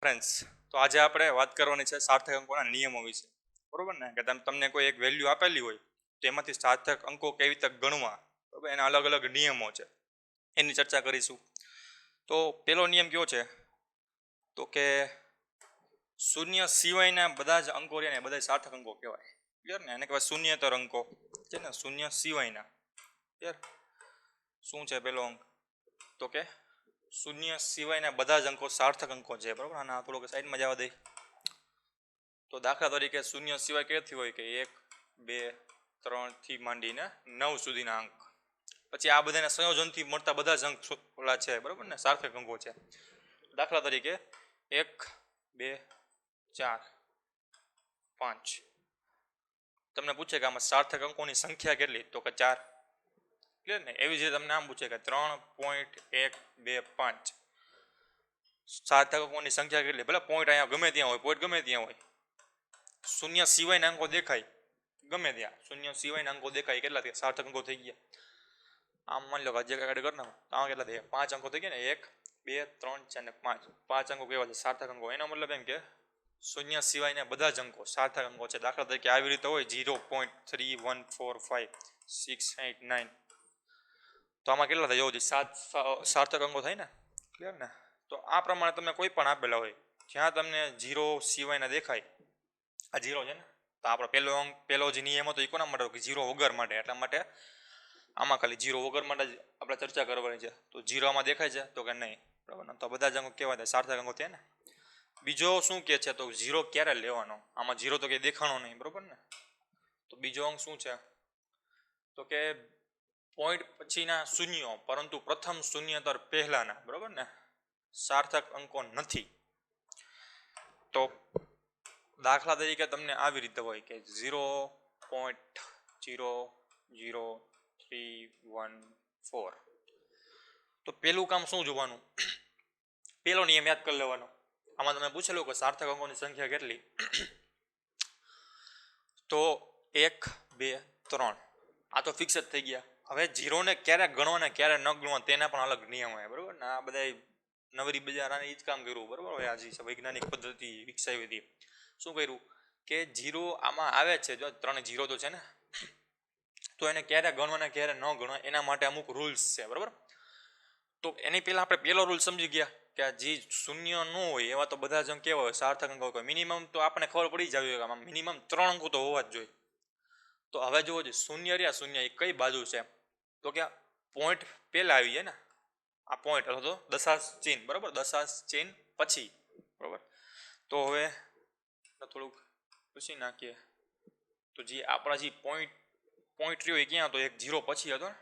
Friends, તો આજે આપણે વાત કરવાની છે સાર્થક અંકોના નિયમો વિશે. બરોબર ને? કે તમને કોઈ એક વેલ્યુ આપેલી હોય તો એમાંથી સાર્થક અંકો કેવી રીતે ગણવા, બરોબર, એના અલગ અલગ નિયમો છે, એની ચર્ચા કરીશું. તો પેલો નિયમ કયો છે? તો કે શૂન્ય સિવાયના બધા જ અંકો રહે ને બધા સાર્થક અંકો કહેવાય. ક્લિયર ને? એને કહેવાય શૂન્યતર અંકો છે ને, શૂન્ય સિવાયના. ક્લિયર? શું છે પેલો અંક? તો કે શૂન્ય સિવાયના બધા જ અંકો સાર્થક અંકો છે. બરાબર? અને આ થોડોક સાઈડમાં જવા દઈ. તો દાખલા તરીકે શૂન્ય સિવાય કેથી હોય કે 1, 2, 3 થી માંડીને 9 સુધીના અંક. પછી આ બધાના સંયોજનથી મળતા બધા જ અંક ઓલા છે. બરાબર ને? સાર્થક અંકો છે. દાખલા તરીકે 1, 2, 4, 5. તમને પૂછે કે આમાં સાર્થક અંકોની સંખ્યા કેટલી? તો કે 4. ક્લિયર ને? એવી જ રીતે તમને આમ પૂછે કે 3.125 સાર્થક અંકોની સંખ્યા કેટલી? ભલે પોઈન્ટ અહીંયા ગમે ત્યાં હોય, પોઈન્ટ ગમે ત્યાં હોય, શૂન્ય સિવાયના અંકો દેખાય ગમે ત્યાં, શૂન્ય સિવાયના અંકો દેખાય કેટલા સાર્થક અંકો થઈ ગયા? આમ માની લો કે જે કાંઈ કરી નાખો તો આમાં કેટલા થઈ ગયા? 5 અંકો થઈ ગયા ને. 1, 2, 3, 4 ને 5. 5 અંકો કેવા છે? સાર્થક અંકો. એનો મતલબ એમ કે શૂન્ય સિવાયના બધા જ અંકો સાર્થક અંકો છે. દાખલા તરીકે આવી રીતે હોય 0.3145 6, 8, 9. તો આમાં કેટલા થાય? 7 સાર્થક અંકો થાય ને. ક્લિયર ને? તો આ પ્રમાણે તમે કોઈ પણ આપેલા હોય જ્યાં તમને 0 સિવાયના દેખાય, આ 0 છે ને, તો આપણો પહેલો જે નિયમ હતો એ કોના માટે? 0 વગર માટે. એટલા માટે આમાં ખાલી 0 વગર માટે જ આપણે ચર્ચા કરવાની છે. તો 0 આમાં દેખાય છે? તો કે નહીં. બરાબર ને? તો બધા જ અંકો કેવા થાય? સાર્થક અંકો થયા ને. બીજો શું કહે છે? તો 0 ક્યારે લેવાનો? આમાં 0 તો કંઈ દેખાણો નહીં. બરાબર ને? તો બીજો અંક શું છે? તો કે પોઈન્ટ પછીના શૂન્યો પરંતુ પ્રથમ શૂન્યતર પહેલાના. બરાબર ને? સાર્થક અંકો નથી. તો દાખલા તરીકે તમને આવી રીતે હોય કે 0.00314. તો પેલું કામ શું જોવાનું? પેલો નિયમ યાદ કરી લેવાનો. આમાં તમે પૂછેલું કે સાર્થક અંકોની સંખ્યા કેટલી? તો 1, 2, 3 આ તો ફિક્સ જ થઈ ગયા. હવે 0 ને ક્યારે ગણવા ને ક્યારે ન ગણવા તેના પણ અલગ નિયમ હોય. બરાબર ને? આ બધા નવરી બજારાને એ જ કામ કર્યું. બરાબર? હવે આજે વૈજ્ઞાનિક પદ્ધતિ વિકસાવી હતી. શું કર્યું કે 0 આમાં આવે છે, જો 3 0 તો છે ને, તો એને ક્યારે ગણવાના ક્યારે ન ગણવા એના માટે અમુક રૂલ્સ છે. બરાબર? તો એની પહેલા આપણે પહેલો રૂલ સમજી ગયા કે આ જે શૂન્ય ન હોય એવા તો બધા જ અંક કેવા હોય? સાર્થક અંકો હોય. મિનિમમ તો આપણે ખબર પડી જ આવી આમાં મિનિમમ 3 અંકો તો હોવા જ જોઈએ. તો હવે જુઓ છે શૂન્ય રહ્યા, શૂન્ય એ કઈ બાજુ છે? તો કે પોઈન્ટ પહેલા આવી જાય ને, આ પોઈન્ટ અથવા તો દશાંશ ચિહ્ન. બરાબર? દશાંશ ચિહ્ન પછી. બરાબર? તો હવે થોડુંક પૂછી નાખીએ. તો જે આપણા જે પોઈન્ટ રહ્યો એ ક્યાં હતો? એક 0 પછી હતો ને.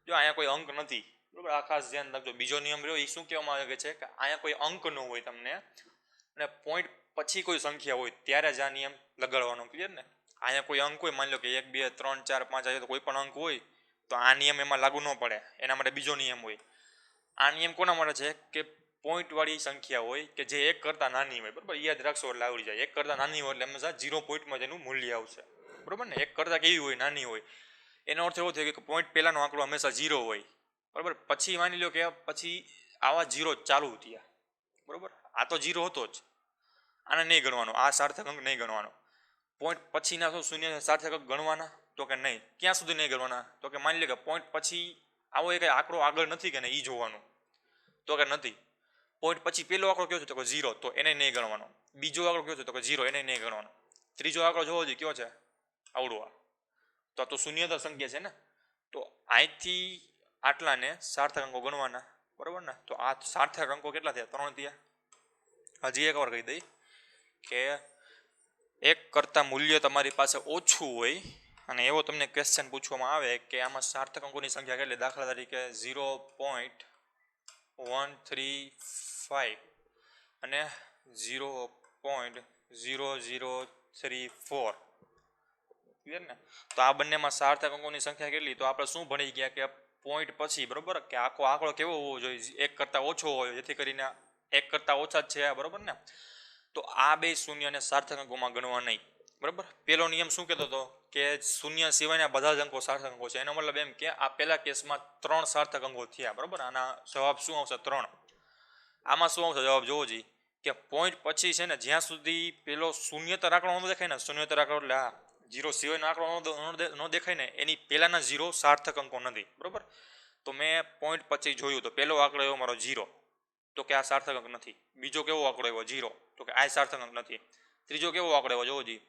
જો અહીંયા કોઈ અંક નથી. બરાબર? આ ખાસ ધ્યાન રાખજો. બીજો નિયમ રહ્યો એ શું કહેવામાં આવે છે કે અહીંયા કોઈ અંક ન હોય તમને, અને પોઈન્ટ પછી કોઈ સંખ્યા હોય ત્યારે જ આ નિયમ લગાડવાનો. ક્લિયર ને? અહીંયા કોઈ અંક હોય, માની લો કે 1, 2, 3, 4, 5 આવે તો કોઈ પણ અંક હોય તો આ નિયમ એમાં લાગુ ન પડે. એના માટે બીજો નિયમ હોય. આ નિયમ કોના માટે છે? કે પોઈન્ટ વાળી સંખ્યા હોય કે જે 1 કરતાં નાની હોય. બરાબર? યાદ રાખશો એટલે આવડી જાય. 1 કરતાં નાની હોય એટલે હંમેશા 0 પોઈન્ટમાં તેનું મૂલ્ય આવશે. બરાબર ને? 1 કરતાં કેવી હોય? નાની હોય. એનો અર્થ એવો થયો કે પોઈન્ટ પહેલાનો આંકડો હંમેશા 0 હોય. બરાબર? પછી માની લો કે પછી આવા 0 ચાલુ થયા. બરાબર? આ તો 0 હતો જ, આને નહીં ગણવાનો. આ સાર્થક અંક નહીં ગણવાનો. પોઈન્ટ પછીના શું શૂન્ય સાર્થક અંક ગણવાના? તો કે નહીં. ક્યાં સુધી નહીં ગણવાના? તો કે માની લો કે પોઈન્ટ પછી આવો એક આંકડો આગળ નથી કે નહીં એ જોવાનું. તો કે નથી. પોઈન્ટ પછી પેલો આંકડો કયો છે? તો કે 0, તો એને નહીં ગણવાનો. બીજો આંકડો કયો છે? તો કે 0, એને નહીં ગણવાનો. ત્રીજો આંકડો જોવો જોઈએ કયો છે? આવડો. તો શૂન્યતર સંખ્યા છે ને. તો અહીંથી આટલાને સાર્થક અંકો ગણવાના. બરાબર ને? તો આ સાર્થક અંકો કેટલા થયા? 3 થયા. હજી એક વાર કહી દઈ કે 1 કરતાં મૂલ્ય તમારી પાસે ઓછું હોય અને એવો તમને ક્વેશ્ચન પૂછવામાં આવે કે આમાં સાર્થક અંકોની સંખ્યા કેટલી? દાખલા તરીકે 0.135 અને 0.0034. ક્લિયર ને? તો આ બંનેમાં સાર્થક અંકોની સંખ્યા કેટલી? તો આપણે શું ભણી ગયા કે પોઈન્ટ પછી, બરોબર, કે આખો આંકડો કેવો હોવો જોઈએ? 1 કરતાં ઓછો હોય, જેથી કરીને 1 કરતાં ઓછા જ છે. બરોબર ને? તો આ બે શૂન્યને સાર્થક અંકોમાં ગણવા નહીં. બરાબર? પેલો નિયમ શું કહેતો હતો કે શૂન્ય સિવાયના બધા જ અંકો સાર્થક અંકો છે. એનો મતલબ એમ કે આ પહેલા કેસમાં 3 સાર્થક અંકો થયા. બરાબર? આના જવાબ શું આવશે? 3. આમાં શું આવશે જવાબ? જોવો જોઈએ. કે પોઈન્ટ પછી છે ને જ્યાં સુધી પેલો શૂન્યતર આંકડો ન દેખાય ને, શૂન્યતર આંકડો એટલે આ જીરો સિવાયનો આંકડો ન દેખાય ને, એની પહેલાના ઝીરો સાર્થક અંકો નથી, બરોબર. તો મેં પોઈન્ટ પછી જોયું તો પહેલો આંકડો એવો મારો ઝીરો, તો કે આ સાર્થક અંક નથી. બીજો કેવો આંકડો એવો ઝીરો, તો કે આ સાર્થક અંક નથી. ત્રીજો કેવો આંકડો એવો જોવો જી,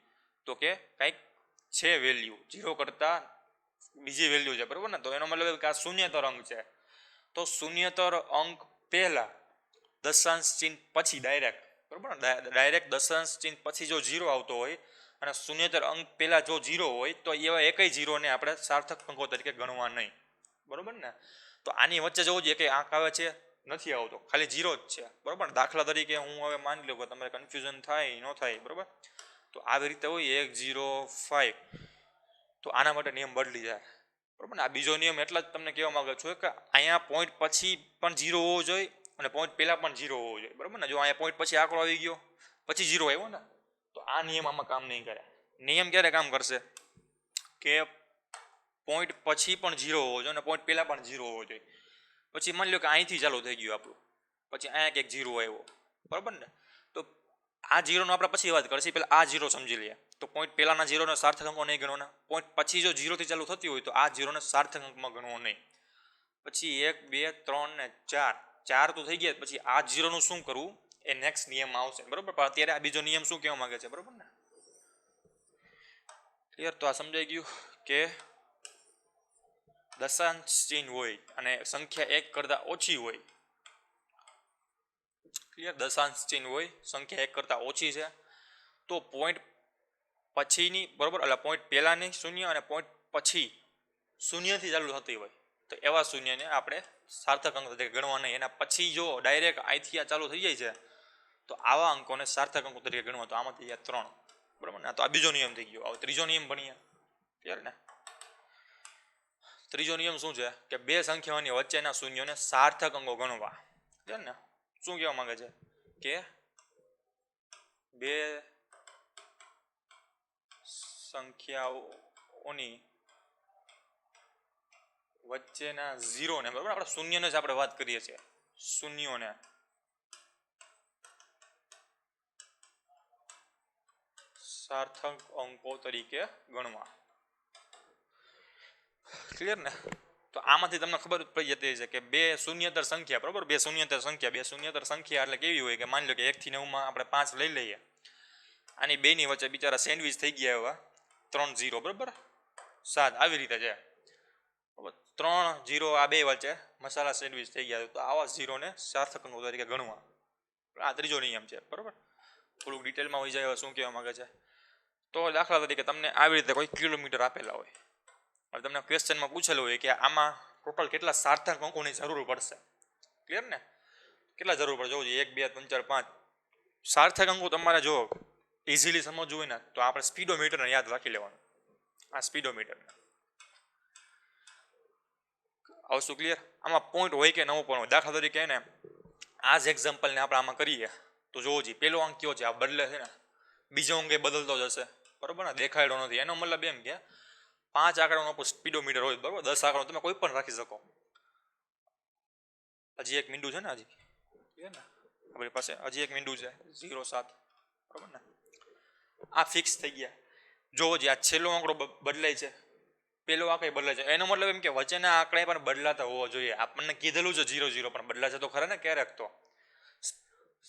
તો કે કંઈક છે વેલ્યુ ઝીરો કરતા બીજી વેલ્યુ છે, બરોબર ને. તો એનો મતલબ કે આ શૂન્યતર અંક છે. તો શૂન્યતર અંક પહેલા દશાંશ ચિહ્ન પછી ડાયરેક્ટ, બરોબર ને, ડાયરેક્ટ દશાંશ ચિહ્ન પછી જો ઝીરો આવતો હોય અને શૂન્યતર અંક પહેલા જો ઝીરો હોય તો એવા એકય ઝીરોને આપણે સાર્થક અંકો તરીકે ગણવા નહીં, બરોબર ને. તો આની વચ્ચે જોવું જોઈએ કે આંક આવે છે, નથી આવતો, ખાલી ઝીરો જ છે, બરોબર. દાખલા તરીકે હું હવે માની લઉં કે તમારે કન્ફ્યુઝન થાય ન થાય, બરોબર. તો આવી રીતે હોય 105, તો આના માટે નિયમ બદલી જાય, બરોબર ને. આ બીજો નિયમ એટલા જ તમને કહેવા માંગુ છું કે અહીંયા પોઈન્ટ પછી પણ ઝીરો હોવો જોઈએ અને પોઈન્ટ પહેલા પણ ઝીરો હોવો જોઈએ, બરોબર ને. જો અહીંયા પોઈન્ટ પછી આંકડો આવી ગયો પછી ઝીરો આવ્યો ને, તો આ નિયમ આમાં કામ નહીં કરે. નિયમ ક્યારે કામ કરશે કે પોઈન્ટ પછી પણ ઝીરો હોવો જોઈએ અને પોઈન્ટ પહેલા પણ ઝીરો હોવો જોઈએ. પછી માની લો કે અહીંથી ચાલુ થઈ ગયું આપણું, પછી અહીંયા કંઈક ઝીરો આવ્યો, બરોબર ને. તો આ ઝીરોનો આપણે પછી વાત કરીશું, પહેલાં આ ઝીરો સમજી લઈએ. તો પોઈન્ટ પહેલાના ઝીરોને સાર્થક અંકો નહીં ગણવાના, પોઈન્ટ પછી જો ઝીરોથી ચાલુ થતી હોય તો આ ઝીરોને સાર્થક અંકમાં ગણવો નહીં. પછી 1 2 3 ને 4 તો થઈ ગયા. પછી આ ઝીરોનું શું કરવું એ નેક્સ્ટ નિયમમાં આવશે, બરોબર. પણ અત્યારે આ બીજો નિયમ શું કહેવા માંગે છે, બરોબર ને. ક્લિયર? તો આ સમજાઈ ગયું કે દશાંશ ચિહ્ન હોય અને સંખ્યા 1 કરતાં ઓછી હોય, ક્લિયર, દશાંશ ચિહ્ન હોય સંખ્યા 1 કરતાં ઓછી છે, તો પોઈન્ટ પછીની, બરોબર, એટલે પોઈન્ટ પહેલાની શૂન્ય અને પોઈન્ટ પછી શૂન્યથી ચાલુ થતી હોય તો એવા શૂન્યને આપણે સાર્થક અંક તરીકે ગણવા નહીં. એના પછી જો ડાયરેક્ટ અહીંથી આ ચાલુ થઈ જાય છે તો આવા અંકોને સાર્થક અંકો તરીકે ગણવા. તો આમાંથી આ 3, બરોબર ને. તો આ બીજો નિયમ થઈ ગયો. હવે ત્રીજો નિયમ ભણીએ, ક્લિયર ને. ત્રીજો નિયમ શું છે કે બે સંખ્યાઓની વચ્ચેના શૂન્યોને સાર્થક અંકો ગણવા, ક્લિયર ને. શું કહેવા માંગે છે કે બે સંખ્યાઓની વચ્ચેના ઝીરોને, બરાબર, આપણે શૂન્યને જ આપણે વાત કરીએ છીએ, શૂન્યોને સાર્થક અંકો તરીકે ગણવા, ક્લિયર ને. તો આમાંથી તમને ખબર પડી જતી છે કે બે શૂન્યતર સંખ્યા, બરોબર, બે શૂન્યતર સંખ્યા એટલે કેવી હોય કે માની લો કે 1 થી 9 માં આપણે 5 લઈ લઈએ, આની બેની વચ્ચે બિચારા સેન્ડવિચ થઈ ગયા એવા 3 0, બરોબર, 7 આવી રીતે છે, 3 0 આ બે વચ્ચે મસાલા સેન્ડવિચ થઈ ગયા. તો આવા ઝીરોને સાર્થક અંકો તરીકે ગણવા. આ ત્રીજો નિયમ છે, બરોબર. થોડુંક ડિટેલમાં હોઈ જાય શું કહેવા માંગે છે. તો દાખલા તરીકે તમને આવી રીતે કોઈ કિલોમીટર આપેલા હોય, હવે તમને ક્વેશ્ચનમાં પૂછેલું હોય કે આમાં ટોટલ કેટલા સાર્થક અંકોની જરૂર પડશે, ક્લિયર ને. કેટલા જરૂર પડે જોવું જોઈએ, 1 2 3 4 5 સાર્થક અંકો. તમારે જો ઇઝીલી સમજવું હોય ને તો આપણે સ્પીડોમીટરને યાદ રાખી લેવાનું. આ સ્પીડોમીટરને આવશું, ક્લિયર. આમાં પોઈન્ટ હોય કે નવો પણ હોય. દાખલા તરીકે ને આ જ એક્ઝામ્પલને આપણે આમાં કરીએ તો જોવો જોઈએ પહેલો અંક કયો છે, આ બદલે છે ને, બીજો અંક એ બદલતો જશે, બરોબર ને, દેખાડો નથી. એનો મતલબ એમ કે 5 આંકડાનો સ્પીડોમીટર હોય, બરોબર, 10 આંકડો તમે કોઈ પણ રાખી શકો. હજી એક મીંડું છે ને, હજી, ક્લિયર ને, આપણી પાસે હજી એક મીંડું છે 0 7, બરોબર ને. આ ફિક્સ થઈ ગયા. જોવો જોઈએ આ છેલ્લો આંકડો બદલાય છે, પેલો આંકડો બદલાય છે, એનો મતલબ એમ કે વચ્ચેના આંકડા પણ બદલાતા હોવો જોઈએ. આપણને કીધેલું છે 0 0 પણ બદલાશે તો ખરા ને ક્યારેક. તો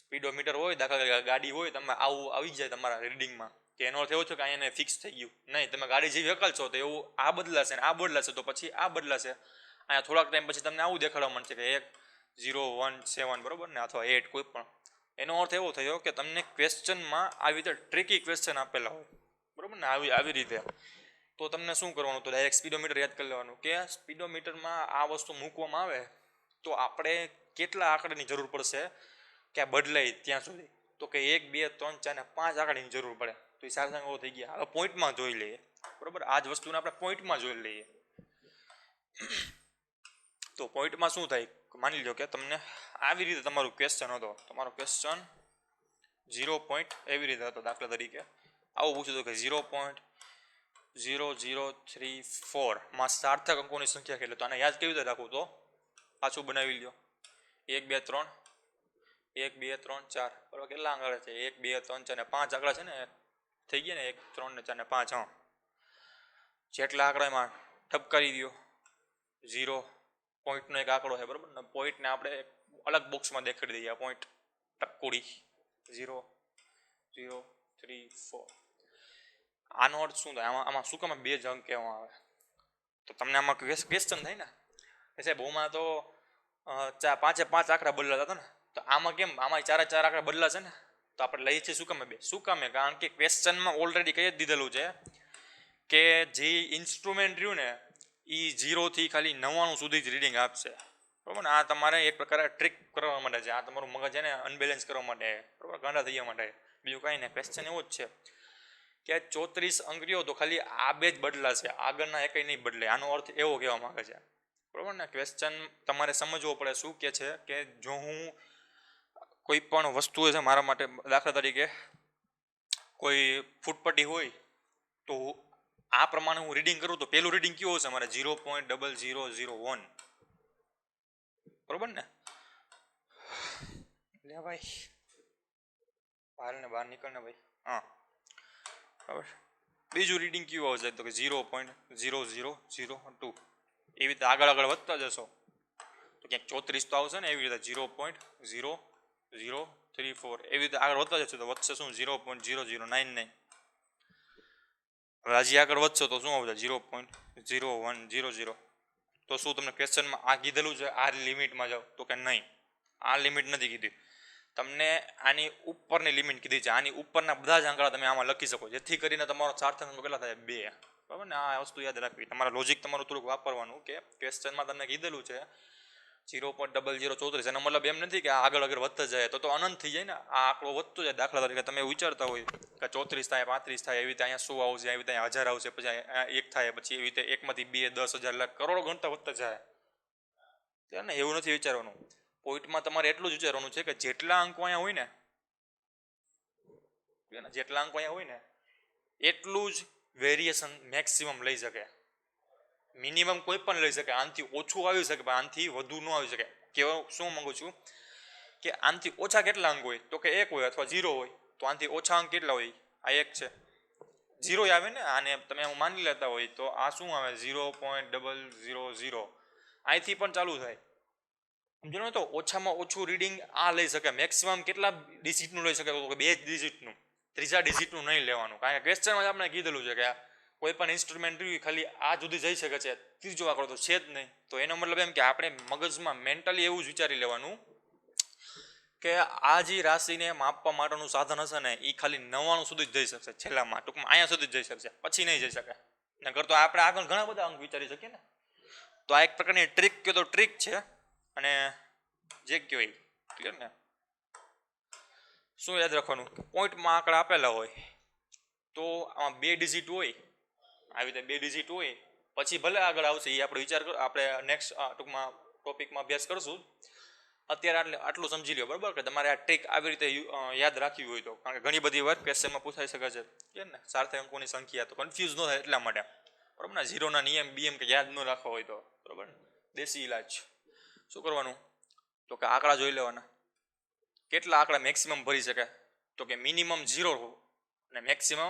સ્પીડોમીટર હોય, દાખલા તરીકે ગાડી હોય, તમે આવું આવી જાય તમારા રીડિંગમાં કે એનો અર્થ એવો છે કે અહીંયા ફિક્સ થઈ ગયું નહીં. તમે ગાડી જેવી હકલશો તો એવું આ બદલાશે ને આ બદલાશે તો પછી આ બદલાશે. અહીંયા થોડાક ટાઈમ પછી તમને આવું દેખાડવા મળશે કે 1 0 1 7, બરોબર ને, અથવા 8 કોઈ પણ. એનો અર્થ એવો થયો કે તમને ક્વેશ્ચનમાં આવી રીતે ટ્રિકી ક્વેશ્ચન આપેલા હોય, બરોબર ને, આવી રીતે. તો તમને શું કરવાનું, તો ડાયરેક્ટ સ્પીડોમીટર યાદ કરી લેવાનું કે સ્પીડોમીટરમાં આ વસ્તુ મૂકવામાં આવે તો આપણે કેટલા આંકડાની જરૂર પડશે કે આ બદલાય ત્યાં સુધી. તો કે 1 2 3 4 ને 5 આંકડાની જરૂર પડે. તો એ સાર્થક અંકો થઈ ગયા. હવે પોઈન્ટમાં જોઈ લઈએ, બરોબર, આ જ વસ્તુને આપણે પોઈન્ટમાં જોઈ લઈએ. તો પોઈન્ટમાં શું થાય, માની લો કે તમને આવી રીતે તમારું ક્વેશ્ચન હતો, તમારો ક્વેશ્ચન 0 પોઈન્ટ એવી રીતે હતો. દાખલા તરીકે આવું પૂછ્યું હતું કે 0.0034 માં સાર્થક અંકોની સંખ્યા કેટલી. તો આને યાદ કેવી રીતે રાખવું, તો પાછું બનાવી લો 1 2 3 1 2 3 4 બરાબર કેટલા આંકડા છે 1 2 3 4 ને 5 આંકડા છે ને થઈ ગયા ને 1 3 ને 4 ને 5 હા જેટલા આંકડા એમાં ઠપકારી દો 0 પોઈન્ટનો એક આંકડો છે બરાબર ને પોઈન્ટને આપણે અલગ બોક્સમાં દેખાડી દઈએ પોઈન્ટ ટપકુડી 0 0 3 4 આનો અર્થ શું થાય આમાં શું કામ બે જ અંક કહેવામાં આવે તો તમને આમાં ક્વેશ્ચન થાય ને સાહેબ બહુમાં તો પાંચે પાંચ આંકડા બદલાતા હતા ને તો આમાં કેમ આમાં ચારે ચાર આંકડા બદલા છે ને તો આપણે લઈએ છીએ શું કામે કારણ કે ક્વેશ્ચનમાં ઓલરેડી કહી જ દીધેલું છે કે જે ઇન્સ્ટ્રુમેન્ટ રહ્યું ને એ 0 થી ખાલી 99 સુધી જ રીડિંગ આપશે બરાબર ને આ તમારે એક પ્રકારે ટ્રિક કરવા માટે છે આ તમારું મગજ છે ને અનબેલેન્સ કરવા માટે બરાબર ગાંડા થઈ જવા માટે બીજું કાંઈ નહીં ક્વેશ્ચન એવો જ છે કે 34 અંક રહ્યો તો ખાલી આ બે જ બદલાશે આગળના એકય નહીં બદલે આનો અર્થ એવો કહેવા માંગે છે બરાબર ને ક્વેશ્ચન તમારે સમજવો પડે શું કે છે કે જો હું કોઈ પણ વસ્તુ છે મારા માટે દાખલા તરીકે કોઈ ફૂટપટ્ટી હોય તો આ પ્રમાણે હું રીડિંગ કરું તો પહેલું રીડિંગ કેવું હશે મારે 0.0001 બરોબર ને લે ભાઈ બહાર નીકળ ને ભાઈ હા બરાબર બીજું રીડિંગ કેવું આવશે તો કે 0.0002 એવી રીતે આગળ વધતા જશો તો ક્યાંક 34 તો આવશે ને એવી રીતે 0.0034 એવી રીતે આગળ વધતા જશો તો વધશે શું 0.0099 હવે હજી આગળ વધશો તો શું આવશે 0.0100 તો શું તમને ક્વેશ્ચનમાં આ કીધેલું છે આ લિમિટમાં જાઓ તો કે નહીં આ લિમિટ નથી કીધી તમને આની ઉપરની લિમિટ કીધી છે આની ઉપરના બધા જ આંકડા તમે આમાં લખી શકો જેથી કરીને તમારો સાર્થક અંક કેટલા થાય 2 બરાબર ને આ વસ્તુ યાદ રાખવી તમારા લોજિક તમારું થોડુંક વાપરવાનું કે ક્વેશ્ચનમાં તમને કીધેલું છે 0.0034 એનો મતલબ એમ નથી કે આ આગળ વધતા જાય તો અનંત થઈ જાય ને આ આંકડો વધતો જાય દાખલા તરીકે તમે વિચારતા હોય કે 34 થાય 35 થાય એવી રીતે અહીંયા 100 આવશે એવી રીતે 1000 આવશે પછી અહીંયા 1 થાય પછી એવી રીતે 1 માંથી 2 10,000 લાખ કરોડો ગણતા વધતા જાય ત્યારે ને એવું નથી વિચારવાનું પોઈન્ટમાં તમારે એટલું જ વિચારવાનું છે કે જેટલા અંકો અહીંયા હોય ને જેટલા અંકો અહીંયા હોય ને એટલું જ વેરિએશન મેક્સિમમ લઈ શકે મિનિમમ કોઈ પણ લઈ શકે આનાથી ઓછું આવી શકે પણ આનાથી વધુ ન આવી શકે કેવા શું માંગુ છું કે આનાથી ઓછા કેટલા અંક હોય તો કે 1 હોય અથવા 0 હોય તો આનાથી ઓછા અંક કેટલા હોય આ 1 છે 0 આવે ને આને તમે માની લેતા હોય તો આ શું આવે 0.000 અહીંથી પણ ચાલુ થાય સમજો ને તો ઓછામાં ઓછું રીડિંગ આ લઈ શકે મેક્સિમમ કેટલા ડિજિટનું લઈ શકે તો 2 ડિજિટનું ત્રીજા ડિજિટનું નહીં લેવાનું કારણ કે ક્વેશ્ચનમાં આપણે કીધેલું છે કે કોઈ પણ ઇન્સ્ટ્રુમેન્ટ ખાલી આ સુધી જઈ શકે છે ત્રીજો આંકડો તો છે જ નહીં તો એનો મતલબ એમ કે આપણે મગજમાં મેન્ટલી એવું જ વિચારી લેવાનું કે આ જે રાશિને માપવા માટેનું સાધન હશે ને એ ખાલી 99 સુધી જ જઈ શકશે છેલ્લામાં ટૂંકમાં અહીંયા સુધી જ જઈ શકશે પછી નહીં જઈ શકે નકર તો આપણે આગળ ઘણા બધા અંક વિચારી શકીએ ને તો આ એક પ્રકારની ટ્રીક કહો તો ટ્રીક છે અને જે કહેવાય ક્લિયર ને શું યાદ રાખવાનું પોઈન્ટમાં આંકડા આપેલા હોય તો આમાં 2 ડિજિટ હોય આવી રીતે 2 ડિજિટ હોય પછી ભલે આગળ આવશે એ આપણે વિચાર કરો આપણે નેક્સ્ટ ટૂંકમાં ટોપિકમાં અભ્યાસ કરશું અત્યારે આટલું સમજી લો બરાબર કે તમારે આ ટ્રીક આવી રીતે યાદ રાખવી હોય તો કારણ કે ઘણી બધી વાર ક્વેશ્ચનમાં પૂછાઈ શકે છે કે ને સાર્થક અંકોની સંખ્યા તો કન્ફ્યુઝ ન થાય એટલા માટે બરાબર ને 0ના નિયમ બીએમ કે યાદ ન રાખવા હોય તો બરાબર ને દેશી ઇલાજ શું કરવાનું તો કે આંકડા જોઈ લેવાના કેટલા આંકડા મેક્સિમમ ભરી શકે તો કે મિનિમમ 0 અને મેક્સિમમ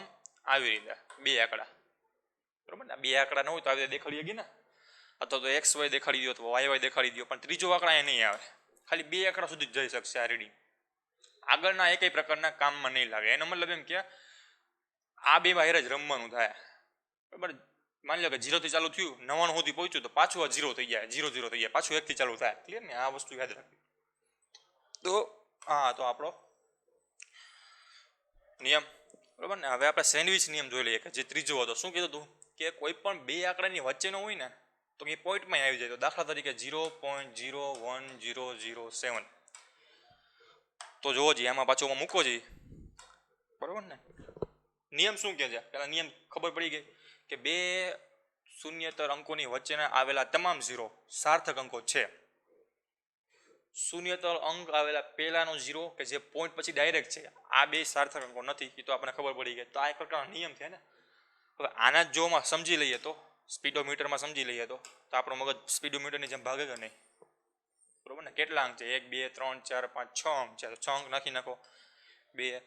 આવી રીતે 2 આંકડા બરાબર ને 2 આંકડા ન હોય તો આવી રીતે દેખાડી ગઈ ને અથવા તો XY દેખાડી દો અથવા YY દેખાડી દો પણ ત્રીજો આંકડા એ નહીં આવે ખાલી 2 આંકડા સુધી જ જઈ શકશે આ રીડિંગ આગળના એકેય પ્રકારના કામમાં નહીં લાગે એનો મતલબ એમ કે આ બે બાહેર જ રમવાનું થાય બરાબર માની લો કે 0 થી ચાલુ થયું 99 સુધી પહોંચ્યું તો પાછું આ 0 થઈ જાય 0 0 થઈ જાય પાછું 1 થી ચાલુ થાય ક્લિયર ને આ વસ્તુ યાદ રાખવી તો હા તો આપણો નિયમ બરાબર ને હવે આપણે સેન્ડવિચ નિયમ જોઈ લઈએ કે જે ત્રીજો હતો શું કીધું તું કે કોઈ પણ 2 આંકડાની વચ્ચેનો હોય ને તો એ પોઈન્ટમાં આવી જાય તો દાખલા તરીકે 0.01007 તો જોવો જોઈએ આમાં પાછો મૂકો જોઈએ બરાબર ને નિયમ શું કહે છે પેલા નિયમ ખબર પડી ગઈ કે 2 શૂન્યતર અંકોની વચ્ચેના આવેલા તમામ 0 સાર્થક અંકો છે શૂન્યતર અંક આવેલા પહેલાનો 0 કે જે પોઈન્ટ પછી ડાયરેક્ટ છે આ 2 સાર્થક અંકો નથી એ તો આપણને ખબર પડી ગઈ તો આ એક પ્રકારનો નિયમ છે ને હવે આના જોમાં સમજી લઈએ તો સ્પીડોમીટરમાં સમજી લઈએ તો આપણો મગજ સ્પીડોમીટરની જેમ ભાગે કે નહીં બરોબર ને? કેટલા અંક છે? 1 2 3 4 5 6 અંક છે. તો 6 અંક નાખી નાખો. 2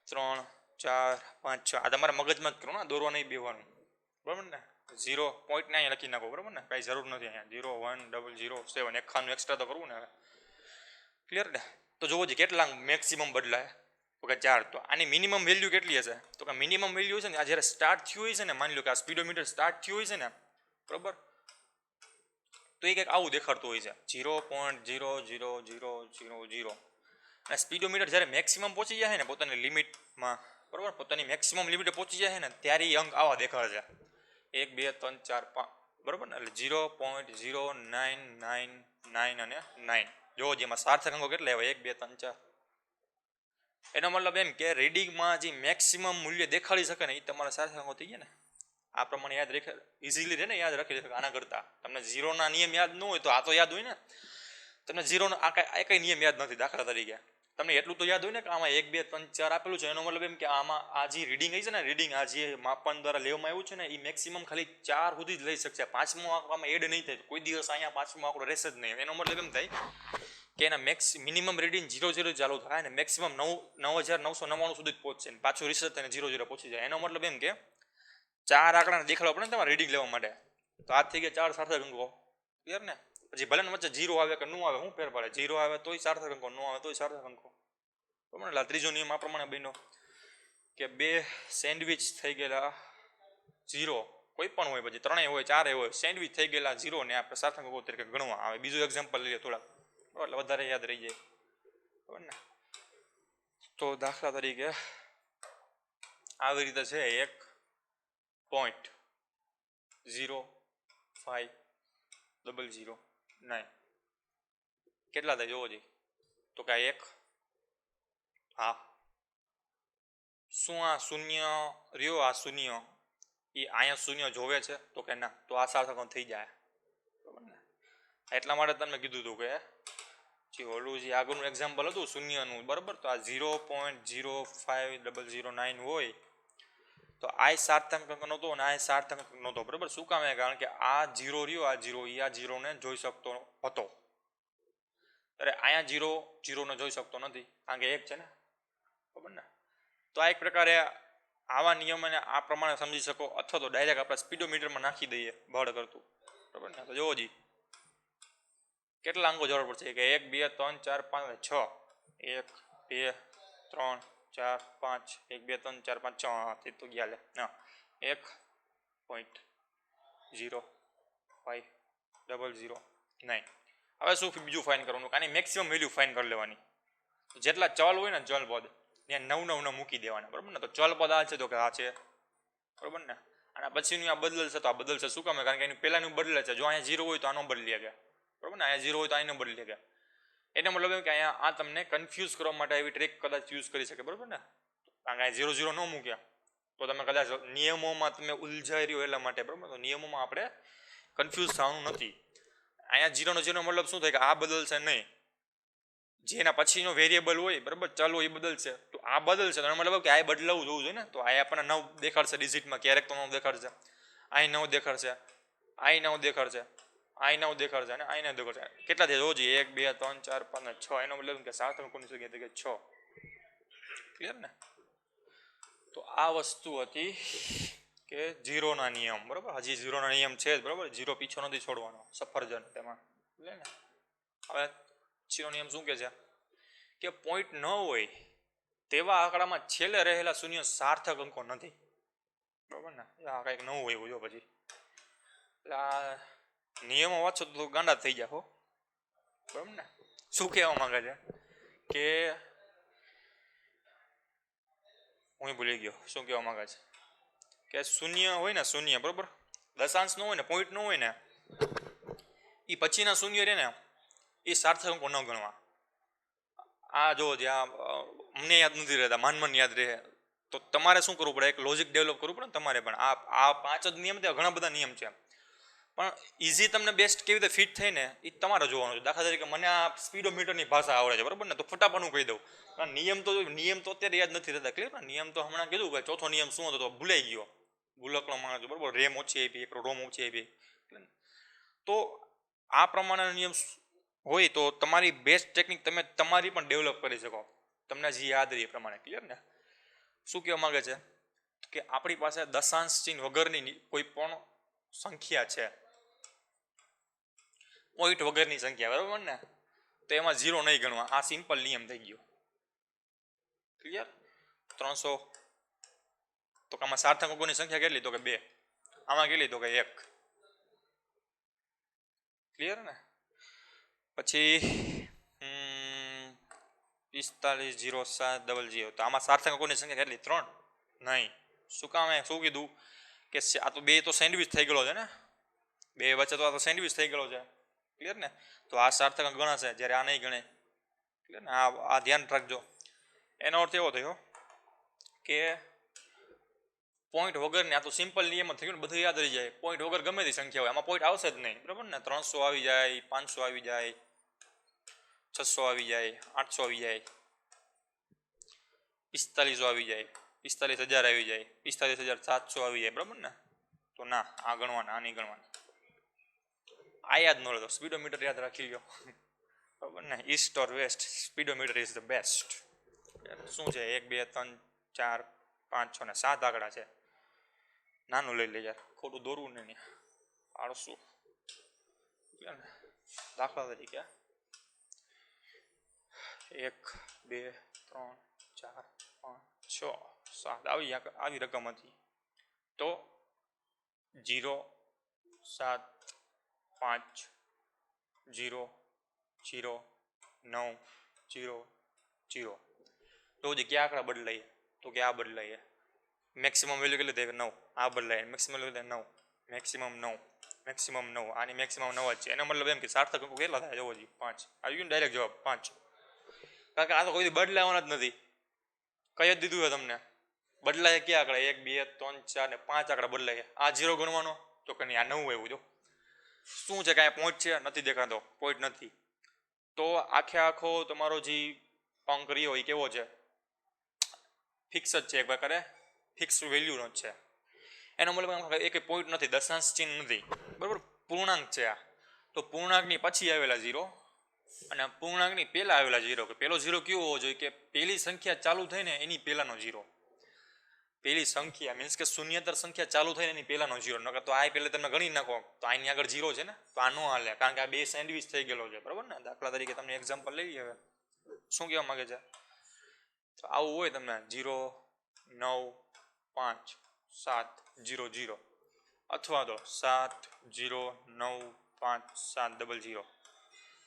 3 4 5 6. આ તમારા મગજમાં જ કરો ને, દોરવા નહીં બેવાનું, બરોબર ને? 0 પોઈન્ટને અહીંયા લખી નાખો, બરોબર ને? કાંઈ જરૂર નથી અહીંયા 0 1 0 0 7 એક ખાનું એક્સ્ટ્રા તો કરવું ને હવે. ક્લિયર ને? તો જોવો જ કેટલા મેક્સિમમ બદલાય. ઓકે 4. તો આની મિનિમમ વેલ્યુ કેટલી હશે? તો કે મિનિમમ વેલ્યુ છે ને આ જ્યારે સ્ટાર્ટ થયું હોય છે ને, માની લો કે આ સ્પીડોમીટર સ્ટાર્ટ થયું હોય છે ને, બરોબર, તો એ કંઈક આવું દેખાડતું હોય છે 0.00000. અને સ્પીડોમીટર જ્યારે મેક્સિમમ પહોંચી જાય ને પોતાની લિમિટમાં, બરોબર, પોતાની મેક્સિમમ લિમિટે પહોંચી જાય ને ત્યારે એ અંક આવા દેખાડે છે 1 2 3 4 5, બરોબર ને? એટલે 0.0999 અને 9. જો જેમાં સાર્થક અંકો કેટલા આવ્યા? 1 2 3 4. એનો મતલબ એમ કે રીડિંગમાં જે મેક્સિમમ મૂલ્ય દેખાડી શકે ને એ તમારા સાર્થક અંકો થઈ ગયા ને. આ પ્રમાણે યાદ રાખે, ઇઝીલી રહે ને, યાદ રાખી શકે. આના કરતાં તમને 0ના નિયમ યાદ ન હોય તો આ તો યાદ હોય ને. તમને 0નો આ કંઈ નિયમ યાદ નથી. દાખલા તરીકે તમને એટલું તો યાદ હોય ને કે આમાં 1 2 3 4 આપેલું છે. એનો મતલબ એમ કે આમાં આ જે રીડિંગ આવી છે ને, રીડિંગ આ જે માપન દ્વારા લેવામાં આવ્યું છે ને, એ મેક્સિમમ ખાલી 4 સુધી જ લઈ શકશે. પાંચમો આંકડો આમાં એડ નહીં થાય. કોઈ દિવસ અહીંયા પાંચમો આંકડો રહેશે જ નહીં. એનો મતલબ એમ થાય કે એના મિનિમમ રીડિંગ 0 0 ચાલુ થાય ને મેક્સિમમ 9999 સુધી જ પહોંચશે. પાછું રિસર્ચ થઈને 0 0 પહોંચી જાય. એનો મતલબ એમ કે 4 આંકડાને દેખાડવા પડે ને તમારે રીડિંગ લેવા માટે. તો આ થઈ ગયા 4 સાર્થક અંકો. ક્લિયર ને? પછી ભલે વચ્ચે 0 આવે કે ન આવે, શું ફેર પડે? 0 આવે તોય સાર્થક અંકો, ન આવે તોય સાર્થક અંકો, બરાબર? એટલે ત્રીજો નિયમ આ પ્રમાણે બન્યો કે 2 સેન્ડવિચ થઈ ગયેલા 0, કોઈ પણ હોય, પછી 3 હોય 4 હોય, સેન્ડવિચ થઈ ગયેલા 0 ને આપણે સાર્થક અંકો તરીકે ગણવા આવે. બીજું એક્ઝામ્પલ લઈએ થોડાક, એટલે વધારે યાદ રહી જાય, બરાબર ને? તો દાખલા તરીકે આવી રીતે છે 1.05009. કેટલા થાય જોવો જઈએ. તો કે 1, હા, શું આ શૂન્ય રહ્યો? આ શૂન્ય એ અહીંયા શૂન્ય જોવે છે? તો કે ના. તો આ સાર્થક અંક થઈ જાય, બરાબર ને? એટલા માટે તમને કીધું હતું કે જે ઓલું જે આગળનું એક્ઝામ્પલ હતું શૂન્યનું, બરાબર, તો આ 0.05009 હોય તો આ સાર્થક અંક નહોતો અને આ સાર્થક અંક નહોતો, બરાબર? શું કામ? કારણ કે આ 0 રહ્યો, આ 0 એ આ 0 ને જોઈ શકતો હતો. અરે અહીંયા 0 ને જોઈ શકતો નથી કારણ કે 1 છે ને, બરાબર ને? તો આ એક પ્રકારે આવા નિયમોને આ પ્રમાણે સમજી શકો, અથવા તો ડાયરેક્ટ આપણે સ્પીડોમીટરમાં નાખી દઈએ બળ કરતું, બરાબર ને? તો જોવો જી કેટલા અંકો જરૂર પડશે કે 1 2 3 4 5 6. 1 2 3 4 5, 1 2 3 4 5 6. તે તો ગયા લે. હા, 1.05009. હવે શું બીજું ફાઇન કરવાનું? આની મેક્સિમમ વેલ્યુ ફાઇન કરી લેવાની. જેટલા ચલ હોય ને, ચલ પદ, ત્યાં 9 9 મૂકી દેવાના, બરાબર ને? તો ચલ પદ આ છે તો કે આ છે, બરાબર ને? અને પછીનું આ બદલશે તો આ બદલશે. શું કામ? કારણ કે એનું પહેલાનું બદલે છે. જો અહીંયા 0 હોય તો આનો બદલી ગયા, બરાબર ને? અહીંયા 0 હોય તો આનો બદલી ગયા. એને મતલબ એમ કે અહીંયા આ તમને કન્ફ્યુઝ કરવા માટે એવી ટ્રીક કદાચ યુઝ કરી શકે, બરાબર ને? કારણ કે અહીંયા 0 0 ન મૂક્યા તો તમે કદાચ નિયમોમાં તમે ઉલઝાઈ રહ્યો એટલા માટે, બરાબર? તો નિયમોમાં આપણે કન્ફ્યુઝ થવાનું નથી. અહીંયા 0 નો 0 મતલબ શું થાય કે આ બદલશે નહીં, જેના પછીનો વેરિયેબલ હોય, બરાબર, ચાલો એ બદલશે. તો આ બદલશે તો મતલબ કે આ બદલાવું જોવું જોઈએ ને. તો આ આપણને 9 દેખાડશે ડિજિટમાં, ક્યારેક તો 9 દેખાડશે, અહીં 9 દેખાડશે, અહીં 9 દેખાડશે, અહીં 9 દેખાડશે અને અહીં 9 દેખાડશે. કેટલા થયા જોજી? 1 2 3 4 5 6. એનો મતલબ કે સાર્થક અંકોની સંખ્યા કે 6. ક્લિયર ને? તો આ વસ્તુ હતી કે 0 ના નિયમ, બરાબર? હજી 0 ના નિયમ છે જ, બરાબર? 0 પીછો નથી છોડવાનો, સફરજન તેમાં, એટલે ને. હવે 0 નિયમ શું કહે છે કે પોઈન્ટ ન હોય તેવા આંકડામાં છેલ્લે રહેલા શૂન્ય સાર્થક અંકો નથી, બરાબર ને? આ કંઈક નવું હોય જો પછી. એટલે આ નિયમો વાંચો તો ગાંડા થઈ જાય હો, બરાબર ને? શું કહેવા માંગે છે કે હું ભૂલી ગયો શું કહેવા માંગે છે કે શૂન્ય હોય ને, શૂન્ય, બરાબર, દશાંશ ન હોય ને, પોઈન્ટ ન હોય ને, એ પછીના શૂન્ય રહે ને એ સાર્થક અંકો ન ગણવા. આ જો જ્યાં અમને યાદ નથી રહેતા, માન યાદ રહે તો તમારે શું કરવું પડે? એક લોજિક ડેવલપ કરવું પડે ને તમારે પણ. આ 5 જ નિયમ, ત્યાં ઘણા બધા નિયમ છે, પણ ઇઝી તમને બેસ્ટ કેવી રીતે ફિટ થાય ને એ તમારે જોવાનું છે. દાખલા તરીકે મને આ સ્પીડોમીટરની ભાષા આવડે છે, બરાબર ને? તો ફટાફટ હું કહી દઉં. પણ નિયમ તો અત્યારે યાદ નથી રહેતા. ક્લિયર ને? નિયમ તો હમણાં કીધું કે ચોથો નિયમ શું હતો તો ભૂલાઈ ગયો, ભૂલકનો માણસ, બરાબર? રેમ ઓછી આપી, એક રોમ ઓછી આપી. તો આ પ્રમાણેનો નિયમ હોય તો તમારી બેસ્ટ ટેકનિક તમે તમારી પણ ડેવલપ કરી શકો, તમને જે યાદ રહે એ પ્રમાણે. ક્લિયર ને? શું કહેવા માંગે છે કે આપણી પાસે દશાંશ ચિહ્ન વગરની કોઈ પણ સંખ્યા છે, પોઈન્ટ વગરની સંખ્યા, બરાબર ને, તો એમાં 0 નહીં ગણવા. આ સિમ્પલ નિયમ થઈ ગયો. ક્લિયર? 300 તો આમાં સાર્થક અંકોની સંખ્યા કેટલી? તો કે 2. આમાં કેટલી? તો કે 1. ક્લિયર ને? પછી 450700 તો આમાં સાર્થક અંકોની સંખ્યા કેટલી? 3. નહીં. શું કામ? શું કીધું કે આ તો 2 તો સેન્ડવિચ થઈ ગયેલો છે ને, 2 વચ્ચે તો આ તો સેન્ડવિચ થઈ ગયેલો છે. ક્લિયર ને? તો આ સાર્થક અંક ગણાશે, જ્યારે આ નહીં ગણે. ક્લિયર ને? આ ધ્યાન રાખજો. એનો અર્થ એવો થયો કે પોઈન્ટ વગરની, આ તો સિમ્પલ નિયમ જ થઈ ગયો ને, બધું યાદ રહી જાય. પોઈન્ટ વગર ગમે તે સંખ્યા હોય, આમાં પોઈન્ટ આવશે જ નહીં, બરાબર ને? 300 આવી જાય, 500 આવી જાય, 600 આવી જાય, 800 આવી જાય, 4500 આવી જાય, 45000 આવી જાય, 45700 આવી જાય, બરાબર ને? તો ના, આ ગણવાના, આ નહીં ગણવાના. આ યાદ ન રહે તો સ્પીડોમીટર યાદ રાખી લ્યો, બરાબર ને? East or west, speedometer is the best. શું છે? 1 2 3 4 5 6 ને 7 આંકડા છે. નાનું લઈ લે યાર, ખોટું દોરવું નહીં. આળસું. દાખલા તરીકે 1 2 3 4 5 6 7 આવી રકમ હતી, તો 0 7 5 0 0 9 0 0. તો જે ક્યાં આંકડા બદલાઈએ? તો કે આ બદલાઈએ. મેક્સિમમ વેલ્યુ કેટલી થાય? 9. આ બદલાય. Maximum value 9, maximum 9, maximum 9. આની મેક્સિમમ 9 જ છે. એનો મતલબ એમ કે સાર્થક અંકો કેટલા થાય? જોવો જી 5 આવી ગયું ને, ડાયરેક્ટ જવાબ 5. કારણ કે આ તો કોઈ બદલાવાના જ નથી. કઈ જ દીધું હોય તમને. બદલાય ક્યાં આંકડા? 1 2 3 4 ને 5 આંકડા બદલાય. આ 0 ગણવાનો તો કે નહીં, આ 9 આવ્યું. જો શું છે? કાંઈ પોઈન્ટ છે? નથી દેખાતો, પોઈન્ટ નથી. તો આખો તમારો જે અંક રહ્યો એ કેવો છે? ફિક્સ જ છે, એક પ્રકારે ફિક્સ વેલ્યુનો જ છે. એનો મતલબ એક પોઈન્ટ નથી, દશાંશ ચિહ્ન નથી, બરાબર? પૂર્ણાંક છે આ. તો પૂર્ણાંકની પછી આવેલા 0 અને પૂર્ણાંકની પહેલા આવેલા 0. કે પહેલો 0 કેવો હોવો જોઈએ? કે પહેલી સંખ્યા ચાલુ થઈ ને એની પહેલાનો 0. પહેલી સંખ્યા મીન્સ કે શૂન્યતર સંખ્યા ચાલુ થઈ ને એની પહેલાનો 0. નકર તો આ પહેલા તમે ગણી નાખો તો આની આગળ 0 છે ને, તો આ નો હાલે, કારણ કે આ 2 સેન્ડવિચ થઈ ગયેલો છે, બરાબર ને? દાખલા તરીકે તમને એક્ઝામ્પલ લઈ લઈએ. હવે શું કહેવા માંગે છે? તો આવું હોય તમને 0 9 5 7 0 0 અથવા તો 7 0 9 5 7 0 0.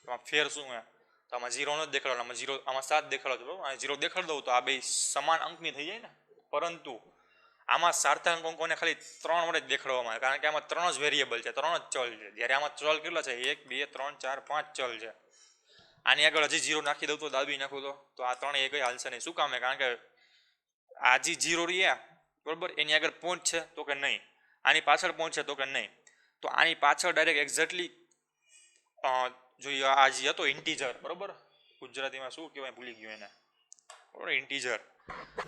આમાં ફેર શું છે? તો આમાં 0 નથી દેખાડો, આમાં 0, આમાં 7 દેખાડો છે, બરાબર? આ 0 દેખાડી દઉં તો આ બે સમાન અંકની થઈ જાય ને. પરંતુ આમાં સાર્થક અંકોને ખાલી 3 વડે જ દેખાડવામાં આવે, કારણ કે આમાં 3 જ વેરિયેબલ છે, 3 જ ચલ છે. જ્યારે આમાં ચલ કેટલા છે? 1 2 3 4 5 ચલ છે. આની આગળ હજી 0 નાખી દઉં તો, દાબી નાખું તો આ 3 એક હાલશે નહીં. શું કામ? કારણ કે આ જે 0 રહ્યા, બરાબર, એની આગળ પોઈન્ટ છે તો કે નહીં, આની પાછળ પોઈન્ટ છે તો કે નહીં. તો આની પાછળ ડાયરેક્ટ એક્ઝેક્ટલી જોઈએ આ જે હતો ઇન્ટીજર, બરાબર? ગુજરાતીમાં શું કહેવાય? ભૂલી ગયો એને, બરાબર? ઇન્ટીજર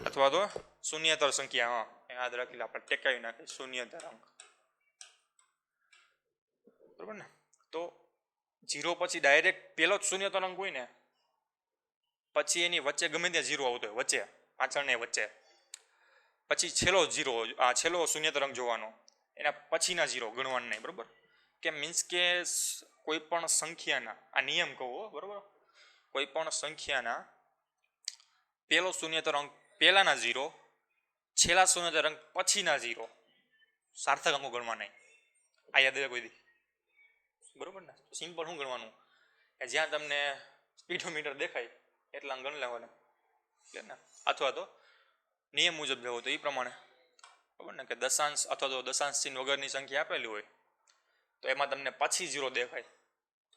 અથવા તો શૂન્યતર સંખ્યા. યાદ રાખી લે, આપણે ટેકાવી નાખીએ શૂન્યતર અંક, બરાબર ને? તો 0 પછી ડાયરેક્ટ પેલો જ શૂન્યતર અંક હોય ને, પછી એની વચ્ચે ગમે ત્યાં 0 આવતો હોય, વચ્ચે, પાછળ ને વચ્ચે, પછી છેલ્લો 0, આ છેલ્લો શૂન્યતર અંક જોવાનો, એના પછીના 0 ગણવાનું નહીં, બરાબર? કે મીન્સ કે કોઈ પણ સંખ્યાના, આ નિયમ કહો, બરાબર, કોઈ પણ સંખ્યાના પેલો શૂન્યતર અંક પહેલાના 0, છેલ્લા શૂન્યતર અંક પછીના 0 સાર્થક અંકો ગણવા નહીં. આ યાદ રહે કોઈ દી, બરાબર ને? સિમ્પલ શું ગણવાનું? કે જ્યાં તમને સ્પીડોમીટર દેખાય એટલા ગણી લેવાના, એટલે ને? અથવા તો નિયમ મુજબ જવો તો એ પ્રમાણે, બરાબર ને? કે દશાંશ અથવા તો દશાંશ ચિહ્ન વગરની સંખ્યા આપેલી હોય તો એમાં તમને પછી 0 દેખાય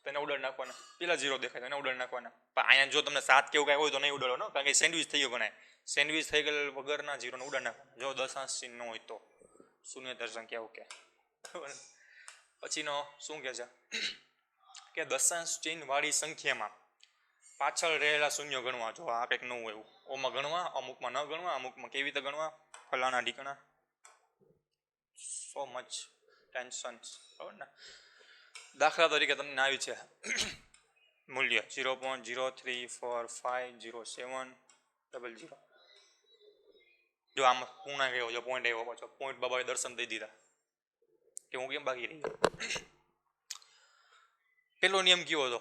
તો એને ઉડાડ નાખવાના, પેલા 0 દેખાય તો એને ઉડાડ નાખવાના. પણ અહીંયા જો તમને 7 કેવું કાંઈ હોય તો નહીં ઉડાડો, કારણ કે સેન્ડવિચ થઈ ગયો ગણાય. સેન્ડવિચ થઈ ગયેલ વગરના 0 ને ઉડાડ નાખવાના જો દશાંશ ચિહ્ન ન હોય તો, શૂન્યતર સંખ્યા. ઓકે, બરાબર? પછીનો શું કહે છે કે દશાંશ ચિહ્ન વાળી સંખ્યામાં પાછળ રહેલા શૂન્ય ગણવા. જો આ કંઈક નવું એવું, ઓમાં ગણવા, અમુકમાં ન ગણવા, અમુકમાં કેવી રીતે ગણવા, ફલાણા ઢીકણા. સો મચ ટેન્શન, બરાબર ને? દાખલા તરીકે તમને આવી છે મૂલ્ય 0.0345070. જો આમાં પૂર્ણાંક આવ્યો જો પોઈન્ટ આવ્યો પાછો પોઈન્ટ બાબાએ દર્શન દઈ દીધા કે હું કેમ બાકી રહી. પેલો નિયમ કયો હતો?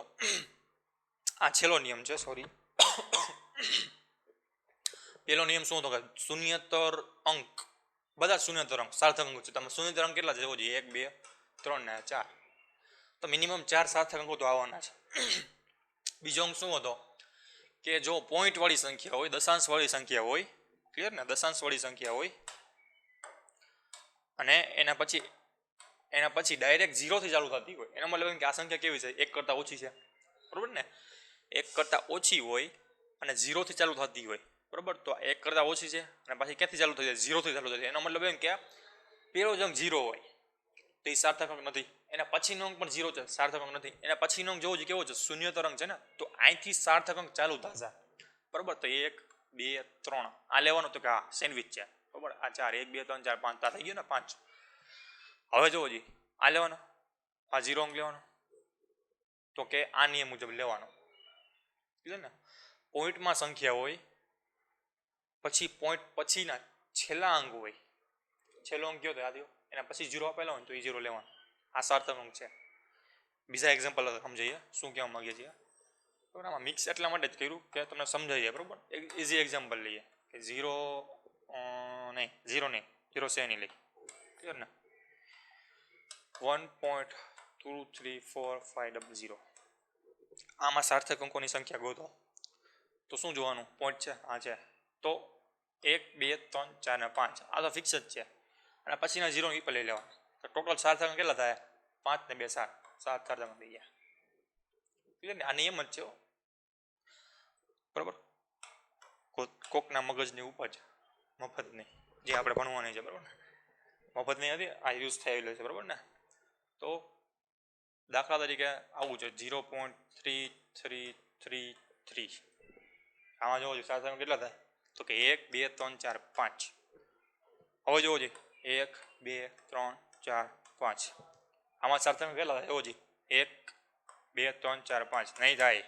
આ છેલ્લો નિયમ છે, સોરી. પેલો નિયમ શું હતો કે શૂન્યતર અંક, બધા શૂન્યતર અંક સાર્થક અંક છે. તમે શૂન્યતર અંક કેટલા જવો જોઈએ? 1 2 3 ને 4. તો મિનિમમ 4 સાર્થક અંકો તો આવવાના છે. બીજો અંક શું હતો કે જો પોઈન્ટ વાળી સંખ્યા હોય, દશાંશ વાળી સંખ્યા હોય, ક્લિયર ને, દશાંશ વાળી સંખ્યા હોય અને એના પછી ડાયરેક્ટ 0 થી ચાલુ થતી હોય, એનો મતલબ એમ કે આ સંખ્યા કેવી છે? 1 કરતાં ઓછી છે, બરોબર ને? 1 કરતાં ઓછી હોય અને 0 થી ચાલુ થતી હોય, બરોબર. તો 1 કરતાં ઓછી છે અને પછી ક્યાંથી ચાલુ થઈ જાય? 0 થી ચાલુ થઈ જાય. એનો મતલબ એમ કે પેલો જ અંક 0 હોય તો એ સાર્થક અંક નથી. એના પછીનો અંક પણ 0 છે, સાર્થક અંક નથી. એના પછીનો અંક જોવો જોઈએ કેવો છે? શૂન્યતર અંક છે ને, તો અહીંથી સાર્થક અંક ચાલુ થશે, બરોબર. તો 1 2 3 આ લેવાનો તો કે આ સેન્ડવિચ છે, બરોબર. આ 4 1 2 3 4 5 તા થઈ ગયો ને 5. હવે જોવો જી આ લેવાનો, આ 0 અંક લેવાનો તો કે આ નિયમ મુજબ લેવાનો, કીધું ને. પોઈન્ટમાં સંખ્યા હોય પછી પોઈન્ટ પછીના છેલ્લા અંક હોય, છેલ્લો અંક કયો તો આ દો, એના પછી 0 આપેલા હોય તો એ 0 લેવાનો. આ સાર્થક અંક છે. બીજા એક્ઝામ્પલ સમજીએ શું કહેવા માંગીએ છીએ. બરાબર. આમાં મિક્સ એટલા માટે જ કર્યું કે તમને સમજાઈ જાય, બરાબર. એક ઇઝી એક્ઝામ્પલ લઈએ કે 0 નહીં 0 લઈ, ક્લિયર ને. 1.23450. આમાં સાર્થક અંકોની સંખ્યા ગોતો. તો શું જોવાનું? પોઈન્ટ છે, આ છે, તો 1 2 3 4 ને 5 આ તો ફિક્સ જ છે. અને પછીના 0 એ પણ લઈ લેવાના. તો ટોટલ સાર્થક અંક કેટલા થાય? 5 ને 2 7 સાર્થક અંક થઈ ગયા, ક્લિયર ને. આ નિયમ જ છે, બરાબર. કોકના મગજની ઉપજ મફતની, જે આપણે ભણવાની છે, બરાબર ને. મફત નહીં હતી, આ યુઝ થયેલો છે, બરાબર ને. તો દાખલા તરીકે આવું છે 0.3333. આમાં જોવો જોઈએ સાર્થક અંક કેટલા થાય? તો કે 1 2 3 4 5. હવે જોવો જોઈએ 1 2 3 4 5. આમાં સાર્થક અંક કેટલા થાય? જોવો જોઈએ 1 2 3 4 5. નહીં થાય,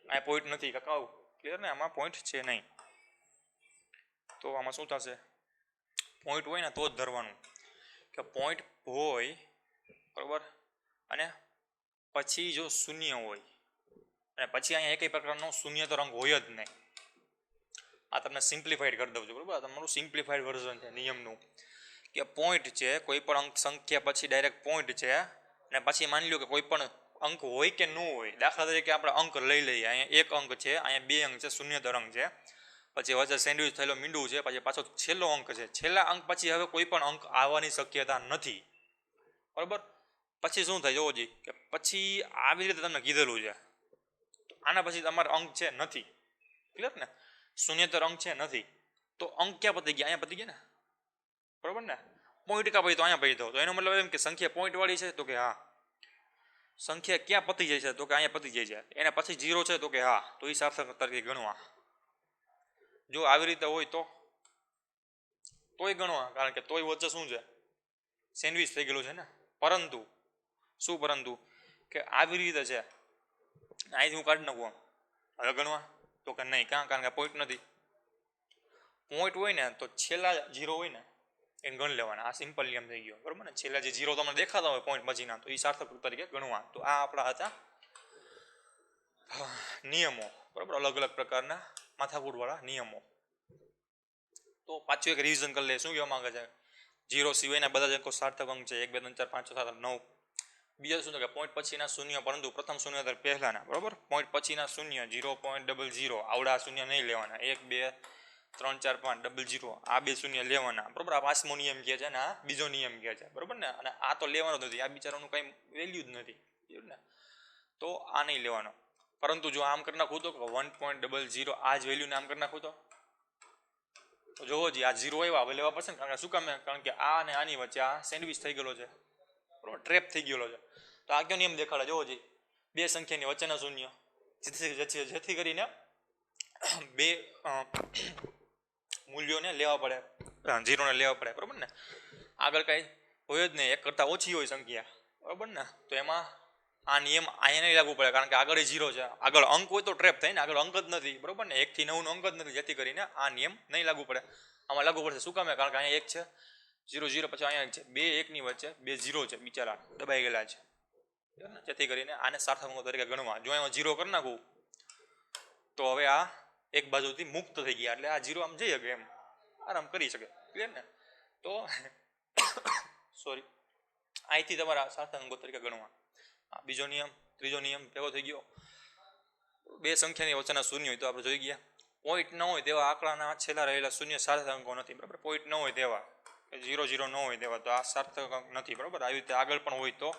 આ પોઈન્ટ નથી કાકા, ક્લિયર ને. આમાં પોઈન્ટ છે નહીં. તો આમાં શું થશે? પોઈન્ટ હોય ને તો જ ધરવાનું, કે પોઈન્ટ હોય, બરાબર. અને પછી જો શૂન્ય હોય અને પછી અહીંયા એકેય પ્રકારનો શૂન્યતર અંક હોય જ નહીં. આ તમને સિમ્પ્લિફાઈડ કરી દઉં છું, બરાબર. તમારું સિમ્પ્લિફાઈડ વર્ઝન છે નિયમનું, કે પોઈન્ટ છે, કોઈ પણ અંક સંખ્યા પછી ડાયરેક્ટ પોઈન્ટ છે. અને પછી માની લો કે કોઈ પણ અંક હોય કે ન હોય, દાખલા તરીકે આપણે અંક લઈ લઈએ. અહીંયા 1 અંક છે, અહીંયા 2 અંક છે, શૂન્યતર અંક છે, પછી વચ્ચે સેન્ડવિચ થયેલો મીંડું છે, પછી પાછો છેલ્લો અંક છે. છેલ્લા અંક પછી હવે કોઈ પણ અંક આવવાની શક્યતા નથી, બરાબર. પછી શું થાય? જોવો જોઈએ કે પછી આવી રીતે તમને કીધેલું છે, આના પછી તમારો અંક છે નથી, ક્લિયર ને. શૂન્યતર અંક છે નથી, તો અંક ક્યાં પતી ગયા? અહીંયા પતી ગયા ને, બરાબર ને. પોઈન્ટ કા પડી? તો અહીંયા પડી દો. તો એનો મતલબ એમ કે સંખ્યા પોઈન્ટ વાળી છે, તો કે હા. સંખ્યા ક્યાં પતી જાય છે? તો કે અહીંયા પતી જાય છે. એના પછી 0 છે, તો કે હા, તો એ સાર્થક તરીકે ગણવા. જો આવી રીતે હોય તોય ગણવા, કારણ કે તોય વચ્ચે શું છે? સેન્ડવિચ થઈ ગયેલું છે ને. પરંતુ શું? પરંતુ કે આવી રીતે છે, અહીંથી હું કાઢી નાખું, હવે ગણવા તો કે નહીં. કારણ કે પોઈન્ટ નથી. પોઈન્ટ હોય ને તો છેલ્લા 0 હોય ને એને ગણી લેવાના. આ સિમ્પલ નિયમ થઈ ગયો, બરાબર ને. છેલ્લા જે 0 તમને દેખાતા હોય પોઈન્ટ પછીના, તો એ સાર્થક તરીકે ગણવા. તો આ આપણા હતા નિયમો, બરાબર. અલગ અલગ પ્રકારના માથાકૂટવાળા નિયમો. તો પાછું એક રિવિઝન કરી લે. શું કહેવા માંગે છે? 0 સિવાયના બધા જ અંકો સાર્થક અંક છે. 1 2 3 4 5 6 7 8 9. બીજા શું કે પોઈન્ટ પછીના શૂન્ય, પરંતુ પ્રથમ શૂન્યતર પહેલાના, બરાબર. પોઈન્ટ પછીના શૂન્ય 0.00 આવડા શૂન્ય નહીં લેવાના. 1 2 3 4 5 00 આ 2 શૂન્ય લેવાના, બરાબર. આ 5મો નિયમ કહે છે ને આ બીજો નિયમ કહે છે, બરાબર ને. અને આ તો લેવાનો જ નથી, આ બિચારાનું કંઈ વેલ્યુ જ નથી, ને. તો આ નહીં લેવાનો. પરંતુ જો આમ કરી નાખું તો 1.00 આ જ વેલ્યુને આમ કરી નાખું તો જોવો જી આ 0 આવ્યા, હવે લેવા પડશે ને. કારણ કે શું કામ? કારણ કે આ અને આની વચ્ચે આ સેન્ડવિચ થઈ ગયેલો છે, બરાબર. ટ્રેપ થઈ ગયેલો છે. તો આ કયો નિયમ દેખાડે? જોવો જી 2 સંખ્યાની વચ્ચેના શૂન્ય, જેથી કરીને 2 મૂલ્યોને લેવા પડે, 0 ને લેવા પડે, બરાબર ને. આગળ કાંઈ હોય જ નહીં, 1 કરતાં ઓછી હોય સંખ્યા, બરાબર ને. તો એમાં આ નિયમ અહીંયા નહીં લાગુ પડે કારણ કે આગળ 0 છે, આગળ અંક હોય તો ટ્રેપ થાય ને, આગળ અંક જ નથી બરોબર ને, 1 થી 9 નો અંક જ નથી, જેથી કરીને આ નિયમ નહીં લાગુ પડે. આમાં લાગુ પડશે શું કામ? કારણ કે અહીંયા 1 છે, 0 0 પછી અહીંયા 1 છે, 2 1 ની વચ્ચે 2 0 છે, બિચારા દબાઈ ગયેલા છે, જેથી કરીને આને સાર્થક અંકો તરીકે ગણવા. જો અહીંયા 0 કરી નાખું તો હવે આ એક બાજુથી મુક્ત થઈ ગયા, એટલે આ 0 આમ જઈ શકે, એમ આરામ કરી શકે. ક્લિયર ને? તો સોરી, અહીંથી તમારા સાર્થક અંકો તરીકે ગણવા. બીજો નિયમ, ત્રીજો નિયમ ભેગો થઈ ગયો. બે સંખ્યાની વચ્ચેના શૂન્ય હોય તો આપણે જોઈ ગયા. પોઈન્ટ ન હોય તેવા આંકડાના છેલ્લા રહેલા શૂન્ય સાર્થક અંકો નથી. બરાબર, પોઈન્ટ ન હોય તેવા, 0 0 ન હોય તેવા તો આ સાર્થક અંક નથી. બરાબર, આવી રીતે આગળ પણ હોય તો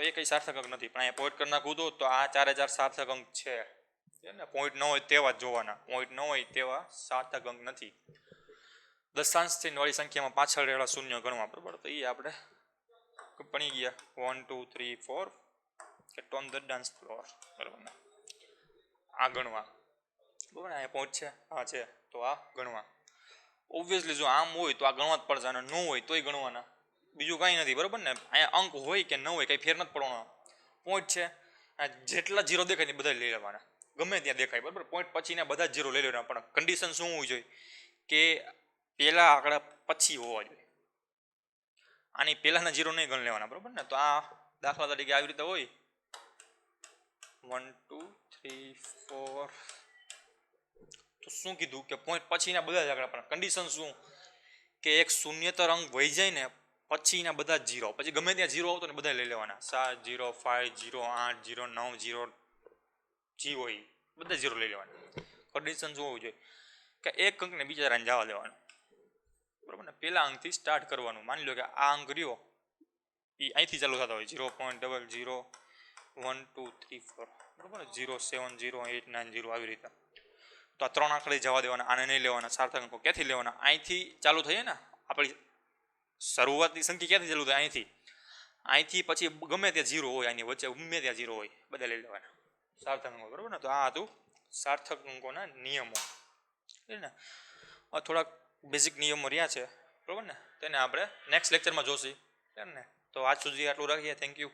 એ કઈ સાર્થક અંક નથી. પણ અહીંયા પોઈન્ટ કરી નાખું તો આ 4 સાર્થક અંક છે ને. પોઈન્ટ ન હોય તેવા જ જોવાના, પોઈન્ટ ન હોય તેવા સાર્થક અંક નથી. દશાંશ ચિહ્ન વાળી સંખ્યામાં પાછળ રહેલા શૂન્ય ગણવા. બરાબર, તો એ આપણે ભણી ગયા. 1 2 3 4 cat on the dance floor. બરાબર ને, આ ગણવા. બરાબર ને, અહીંયા પોઈન્ટ છે, આ છે, તો આ ગણવા. ઓબ્વિયસલી જો આમ હોય તો આ ગણવા જ પડશે, અને ન હોય તોય ગણવાના, બીજું કાંઈ નથી. બરાબર ને, અહીંયા અંક હોય કે ન હોય કંઈ ફેર નથી પડવાનો. પોઈન્ટ છે, જેટલા 0 દેખાય ને બધા લઈ લેવાના, ગમે ત્યાં દેખાય. બરાબર, પોઈન્ટ પછીના બધા જ 0 લઈ લેવાના. પણ કન્ડિશન શું હોવી જોઈએ કે પહેલા આંકડા પછી હોવા જોઈએ, આની પહેલાના 0 નહીં ગણી લેવાના. બરાબર ને, તો આ દાખલા તરીકે આવી રીતે હોય 1 2 3 4, તો શું કીધું કે પોઈન્ટ પછીના બધા જ આંકડા. પણ કન્ડિશન શું કે એક શૂન્યતર અંક વહી જાય ને પછીના બધા જ 0, પછી ગમે ત્યાં 0 આવતો ને બધા લઈ લેવાના. 7 0 5 0 8 0 9 0 જી હોય બધા 0 લઈ લેવાના. કન્ડિશન શું હોવું જોઈએ કે એક અંકને બીજા રાને જવા દેવાનો. બરાબર ને, પહેલા અંકથી સ્ટાર્ટ કરવાનું. માની લો કે આ અંક રહ્યો એ અહીંથી ચાલુ થતા હોય 0.00 1 2 3 4. બરાબર ને, 0 7 0 8 9 0 આવી રીતે. તો આ 3 આંકડે જવા દેવાના, આને નહીં લેવાના. સાર્થક અંકો ક્યાંથી લેવાના? અહીંથી ચાલુ થઈએ ને, આપણી શરૂઆતની સંખ્યા ક્યાંથી ચાલુ થાય? અહીંથી પછી ગમે ત્યાં 0 હોય, આની વચ્ચે ગમે ત્યાં 0 હોય, બધા લઈ લેવાના સાર્થક અંકો. બરાબર ને, તો આ હતું સાર્થક અંકોના નિયમો. ને થોડાક બેઝિક નિયમો રહ્યા છે. બરાબર ને, તેને આપણે નેક્સ્ટ લેક્ચરમાં જોશી. ને તો આજ સુધી આટલું રાખીએ. Thank you.